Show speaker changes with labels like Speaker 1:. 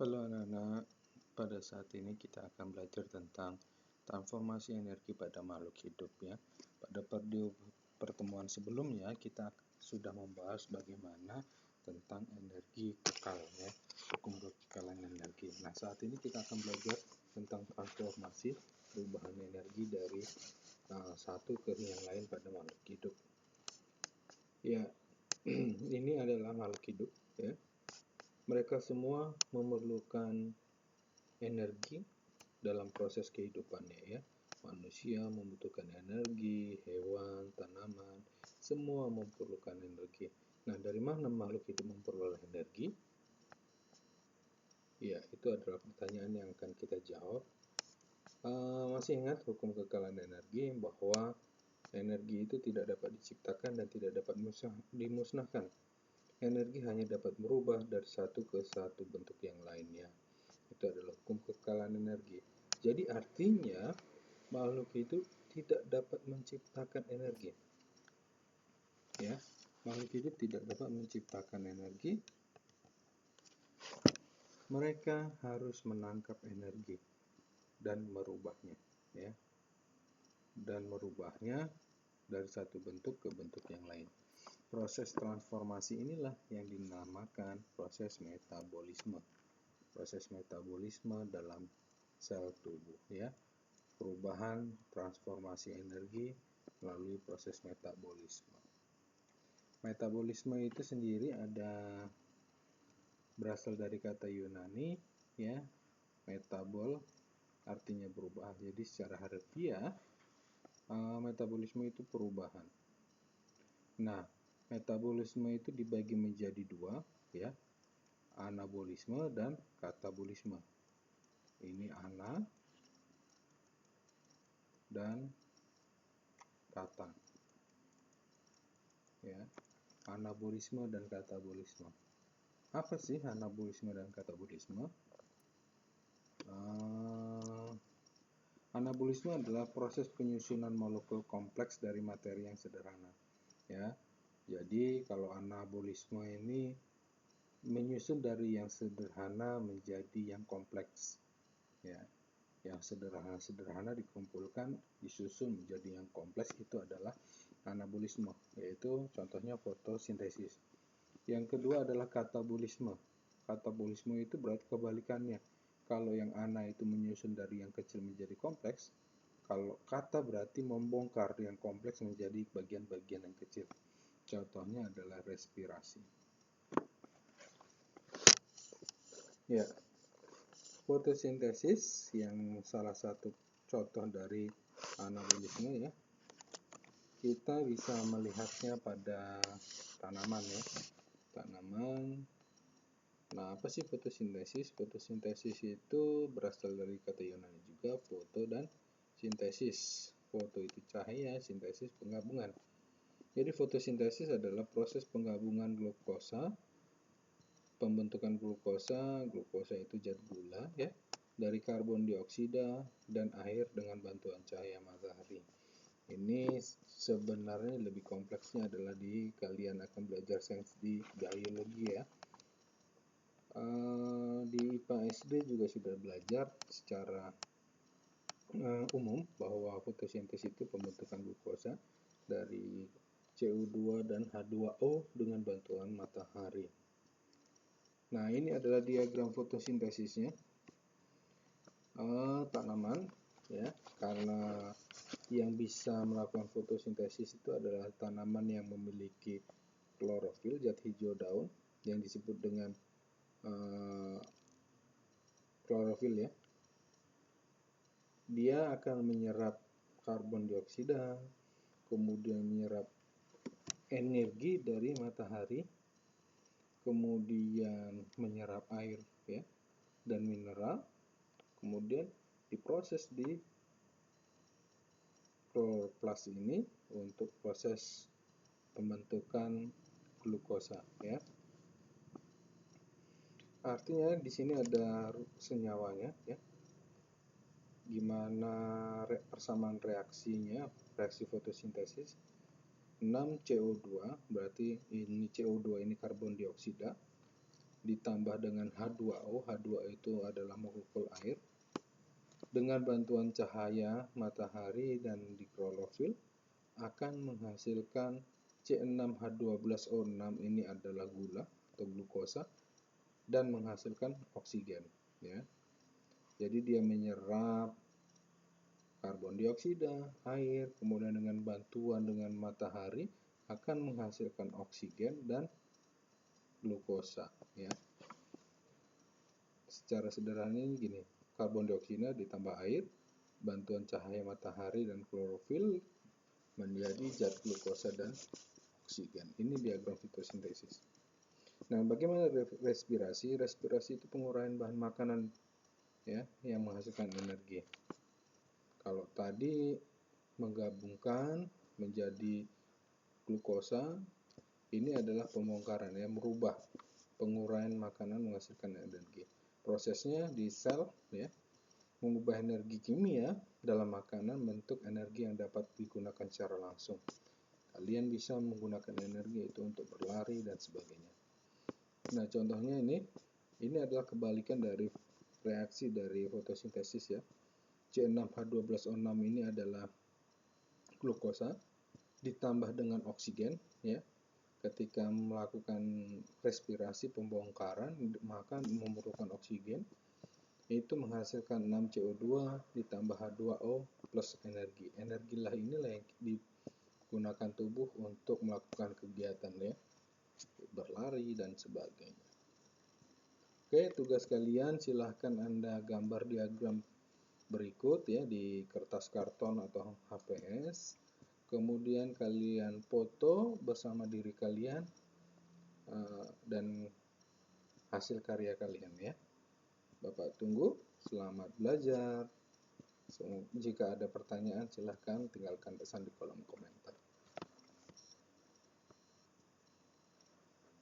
Speaker 1: Halo anak-anak, pada saat ini kita akan belajar tentang transformasi energi pada makhluk hidup ya. Pada pertemuan sebelumnya kita sudah membahas bagaimana tentang energi kekal ya, hukum kekekalan energi. Nah, saat ini kita akan belajar tentang transformasi perubahan energi dari satu ke yang lain pada makhluk hidup. Ya, ini adalah makhluk hidup ya. Mereka semua memerlukan energi dalam proses kehidupannya ya. Manusia membutuhkan energi, hewan, tanaman, semua memerlukan energi. Nah, dari mana makhluk hidup memperoleh energi? Ya, itu adalah pertanyaan yang akan kita jawab. Masih ingat hukum kekekalan energi bahwa energi itu tidak dapat diciptakan dan tidak dapat dimusnahkan. Energi hanya dapat berubah dari satu ke satu bentuk yang lainnya. Itu adalah hukum kekekalan energi. Jadi artinya makhluk hidup tidak dapat menciptakan energi. Ya, makhluk hidup tidak dapat menciptakan energi. Mereka harus menangkap energi dan merubahnya, ya. Dan merubahnya dari satu bentuk ke bentuk yang lain. Proses transformasi inilah yang dinamakan proses metabolisme. Proses metabolisme dalam sel tubuh ya. Perubahan transformasi energi melalui proses metabolisme. Metabolisme itu sendiri berasal dari kata Yunani ya. Metabol artinya berubah. Jadi secara harfiah metabolisme itu perubahan. Nah, metabolisme itu dibagi menjadi dua ya, anabolisme dan katabolisme. Ini ana dan kata ya, anabolisme dan katabolisme. Apa sih anabolisme dan katabolisme? Anabolisme adalah proses penyusunan molekul kompleks dari materi yang sederhana ya. Jadi kalau anabolisme ini menyusun dari yang sederhana menjadi yang kompleks ya. Yang sederhana dikumpulkan disusun menjadi yang kompleks, itu adalah anabolisme, yaitu contohnya fotosintesis. Yang kedua adalah katabolisme. Katabolisme itu berarti kebalikannya. Kalau yang ana itu menyusun dari yang kecil menjadi kompleks, kalau kata berarti membongkar yang kompleks menjadi bagian-bagian yang kecil. Contohnya adalah respirasi. Ya, fotosintesis yang salah satu contoh dari anabolisme ya. Kita bisa melihatnya pada tanaman ya. Tanaman. Nah, apa sih fotosintesis? Fotosintesis itu berasal dari kata Yunani juga, foto dan sintesis. Foto itu cahaya, sintesis penggabungan. Jadi fotosintesis adalah proses penggabungan glukosa, pembentukan glukosa itu zat gula ya, dari karbon dioksida dan air dengan bantuan cahaya matahari. Ini sebenarnya lebih kompleksnya adalah kalian akan belajar sains di biologi ya. Di IPA SD juga sudah belajar secara umum bahwa fotosintesis itu pembentukan glukosa dari CO2 dan H2O dengan bantuan matahari. Nah, ini adalah diagram fotosintesisnya. Tanaman ya, karena yang bisa melakukan fotosintesis itu adalah tanaman yang memiliki klorofil, zat hijau daun yang disebut dengan klorofil ya. Dia akan menyerap karbon dioksida, kemudian menyerap energi dari matahari, kemudian menyerap air ya dan mineral, kemudian diproses di kloroplas ini untuk proses pembentukan glukosa ya. Artinya di sini ada senyawanya ya. Gimana persamaan reaksinya, reaksi fotosintesis. 6 CO2 berarti ini CO2 ini karbon dioksida, ditambah dengan H2O. H2O itu adalah molekul air. Dengan bantuan cahaya matahari dan diklorofil akan menghasilkan C6H12O6, ini adalah gula atau glukosa, dan menghasilkan oksigen, ya. Jadi dia menyerap karbon dioksida, air, kemudian dengan bantuan dengan matahari akan menghasilkan oksigen dan glukosa, ya. Secara sederhana ini gini, karbon dioksida ditambah air, bantuan cahaya matahari dan klorofil menjadi zat glukosa dan oksigen. Ini diagram fotosintesis. Nah, bagaimana respirasi? Respirasi itu penguraian bahan makanan, ya, yang menghasilkan energi. Kalau tadi menggabungkan menjadi glukosa, ini adalah pembongkaran, ya, merubah penguraian makanan menghasilkan energi. Prosesnya di sel, ya, mengubah energi kimia dalam makanan bentuk energi yang dapat digunakan secara langsung. Kalian bisa menggunakan energi itu untuk berlari dan sebagainya. Nah, contohnya ini adalah kebalikan dari reaksi dari fotosintesis, ya. C6H12O6 ini adalah glukosa ditambah dengan oksigen, ya. Ketika melakukan respirasi pembongkaran, maka memerlukan oksigen, itu menghasilkan 6CO2 ditambah H2O plus energi. Energilah inilah yang digunakan tubuh untuk melakukan kegiatan, ya, berlari dan sebagainya. Oke, tugas kalian silahkan Anda gambar diagram berikut, ya, di kertas karton atau HPS. Kemudian kalian foto bersama diri kalian dan hasil karya kalian, ya. Bapak tunggu. Selamat belajar. Jika ada pertanyaan silahkan tinggalkan pesan di kolom komentar.